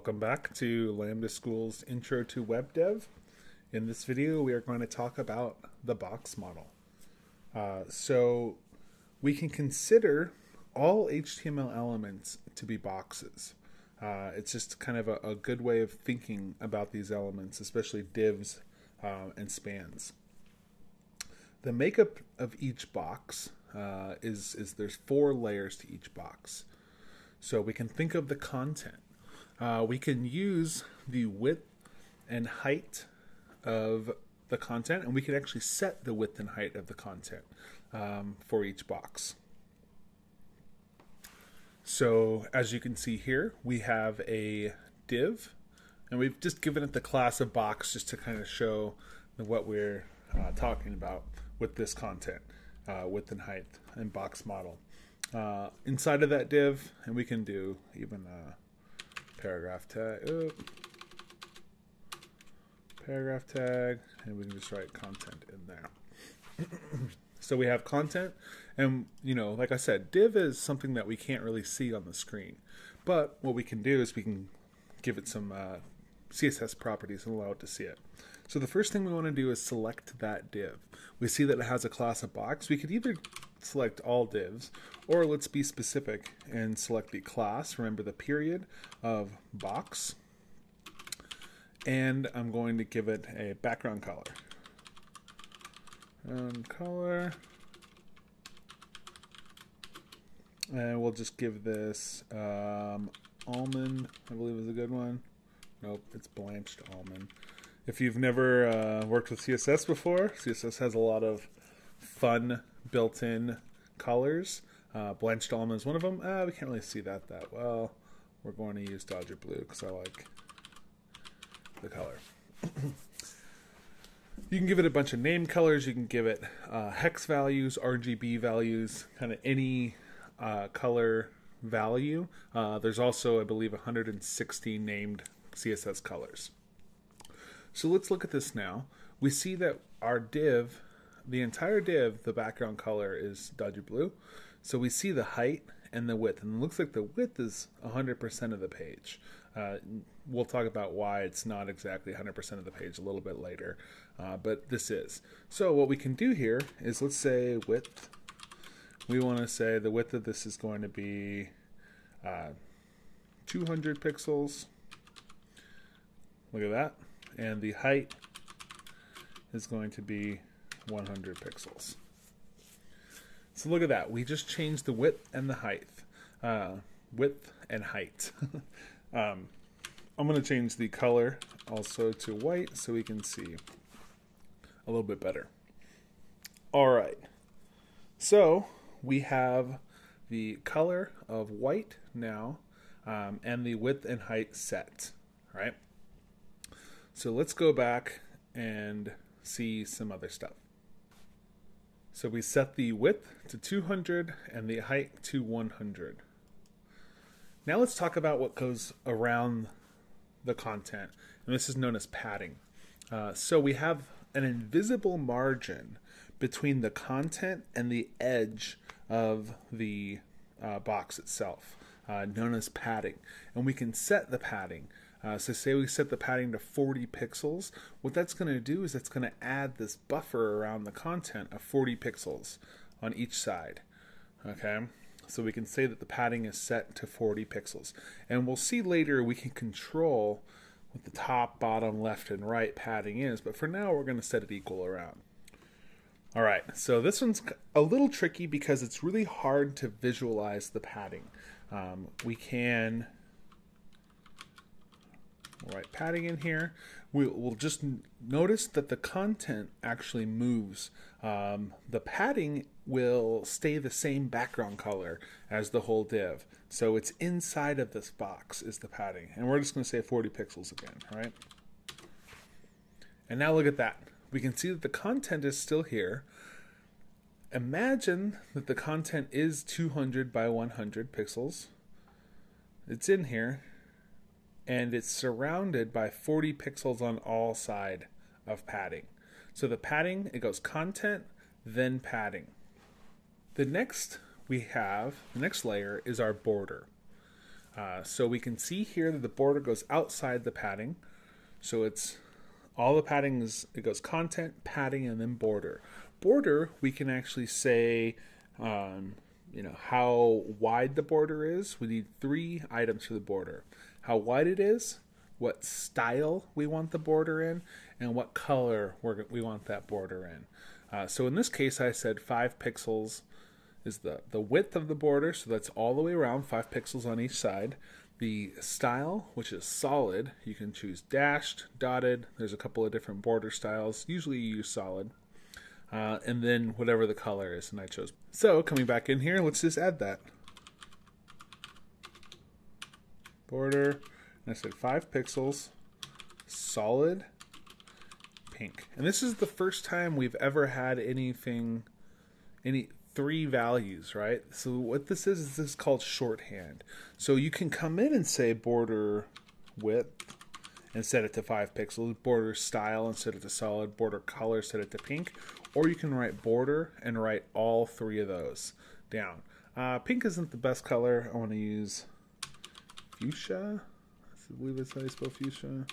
Welcome back to Lambda School's Intro to Web Dev. In this video, we are going to talk about the box model. So we can consider all HTML elements to be boxes. It's just kind of a good way of thinking about these elements, especially divs and spans. The makeup of each box is there's 4 layers to each box. So we can think of the content. We can use the width and height of the content, and we can actually set the width and height of the content for each box. So as you can see here, we have a div, and we've just given it the class of box just to kind of show what we're talking about with this content, width and height and box model. Inside of that div, and we can do even a paragraph tag, and we can just write content in there. So we have content, and like I said, div is something that we can't really see on the screen, but what we can do is we can give it some CSS properties and allow it to see it. So the first thing we want to do is select that div. We see that it has a class of box. We could either select all divs, or let's be specific and select the class, remember the period, of box, and I'm going to give it a background color. And we'll just give this almond, I believe is a good one. Nope, it's blanched almond. If you've never worked with CSS before, CSS has a lot of fun built-in colors. Blanched almond is one of them. We can't really see that well. We're going to use Dodger Blue because I like the color. You can give it a bunch of name colors. You can give it hex values, RGB values, kind of any color value. There's also, I believe, 160 named CSS colors. So let's look at this now. We see that our div, the entire div, the background color is Dodger Blue. So we see the height and the width, and it looks like the width is 100% of the page. We'll talk about why it's not exactly 100% of the page a little bit later, but this is. So what we can do here is, let's say width. We want to say the width of this is going to be 200 pixels. Look at that. And the height is going to be 100 pixels. So look at that. We just changed the width and the height. Width and height. I'm going to change the color also to white so we can see a little bit better. All right. So we have the color of white now and the width and height set, right? So let's go back and see some other stuff. So we set the width to 200 and the height to 100. Now let's talk about what goes around the content, and this is known as padding. So we have an invisible margin between the content and the edge of the box itself, known as padding, and we can set the padding. So say we set the padding to 40 pixels. What that's going to do is it's going to add this buffer around the content of 40 pixels on each side. Okay, so we can say that the padding is set to 40 pixels. And we'll see later we can control what the top, bottom, left, and right padding is. But for now, we're going to set it equal around. All right, so this one's a little tricky because it's really hard to visualize the padding. We can write padding in here. We'll just notice that the content actually moves. The padding will stay the same background color as the whole div. So it's inside of this box is the padding. And we're just going to say 40 pixels again, all right? And now look at that. We can see that the content is still here. Imagine that the content is 200 by 100 pixels. It's in here. And it's surrounded by 40 pixels on all side of padding. So the padding, it goes content, then padding. The next layer is our border. So we can see here that the border goes outside the padding. So it's all the padding is, it goes content, padding, and then border. Border, we can actually say, how wide the border is. We need 3 items for the border. How wide it is, what style we want the border in, and what color we want that border in. So in this case, I said 5 pixels is the width of the border, so that's all the way around, 5 pixels on each side. The style, which is solid, you can choose dashed, dotted. There's a couple of different border styles. Usually you use solid. And then whatever the color is, and I chose. So coming back in here, let's just add that. Border, and I said 5 pixels, solid, pink. And this is the first time we've ever had any 3 values, right? So what this is called shorthand. So you can come in and say border width and set it to 5 pixels, border style and set it to solid, border color, set it to pink, or you can write border and write all 3 of those down. Pink isn't the best color. I want to use fuchsia. I believe that's how you spell fuchsia.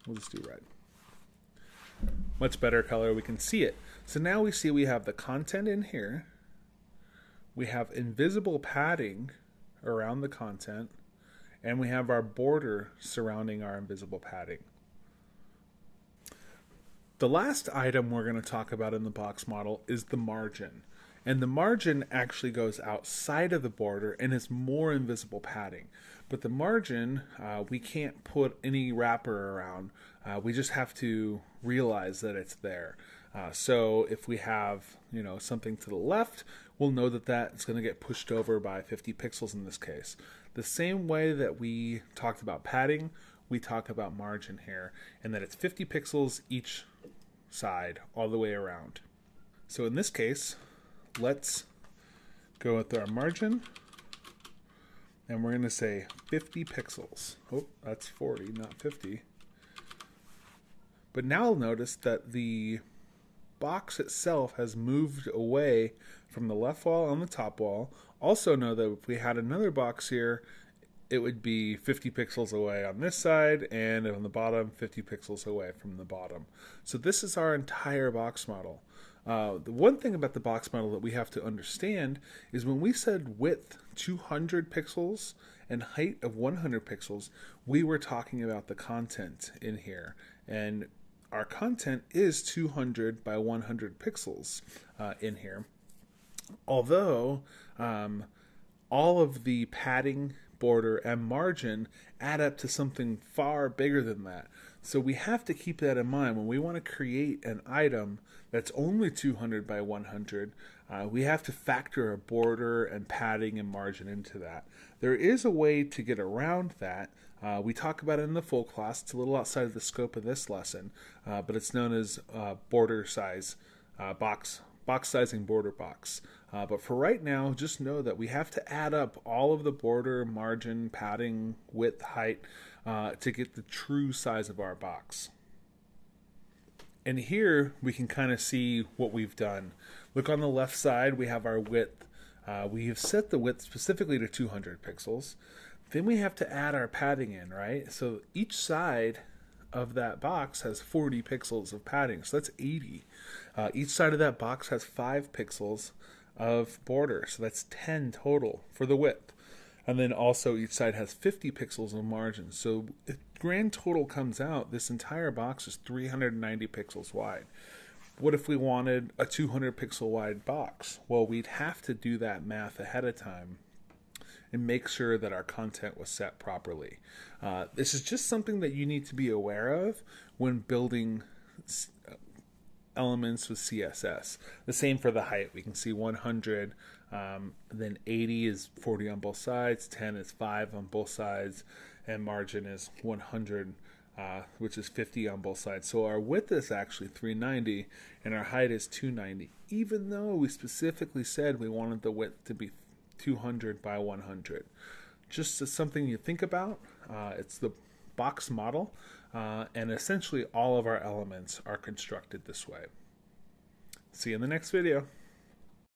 We'll just do red. Much better color, we can see it. So now we see we have the content in here. We have invisible padding around the content, and we have our border surrounding our invisible padding. The last item we're going to talk about in the box model is the margin. And the margin actually goes outside of the border and is more invisible padding. But the margin, we can't put any wrapper around. We just have to realize that it's there. So if we have, something to the left, we'll know that that's going to get pushed over by 50 pixels in this case. The same way that we talked about padding, we talk about margin here, and that it's 50 pixels each side all the way around. So in this case, let's go with our margin, and we're going to say 50 pixels. Oh, that's 40, not 50. But now notice that the box itself has moved away from the left wall on the top wall. Also know that if we had another box here, it would be 50 pixels away on this side, and on the bottom, 50 pixels away from the bottom. So this is our entire box model. The one thing about the box model that we have to understand is when we said width 200 pixels and height of 100 pixels, we were talking about the content in here. And our content is 200 by 100 pixels in here. Although all of the padding, border, and margin add up to something far bigger than that. So we have to keep that in mind. When we want to create an item that's only 200 by 100, we have to factor a border and padding and margin into that. There is a way to get around that. We talk about it in the full class. It's a little outside of the scope of this lesson, but it's known as border size, box sizing border box. But for right now, just know that we have to add up all of the border, margin, padding, width, height to get the true size of our box. And here we can kind of see what we've done. Look on the left side, we have our width. We have set the width specifically to 200 pixels. Then we have to add our padding in, right? So each side of that box has 40 pixels of padding, so that's 80. Each side of that box has 5 pixels of border, so that's 10 total for the width. And then also each side has 50 pixels of margin. So the grand total comes out, this entire box is 390 pixels wide. What if we wanted a 200 pixel wide box? Well, we'd have to do that math ahead of time and make sure that our content was set properly. This is just something that you need to be aware of when building elements with CSS. The same for the height. We can see 100, then 80 is 40 on both sides, 10 is 5 on both sides, and margin is 100, which is 50 on both sides. So our width is actually 390, and our height is 290, even though we specifically said we wanted the width to be 200 by 100. Just as something you think about. It's the box model, and essentially all of our elements are constructed this way. See you in the next video.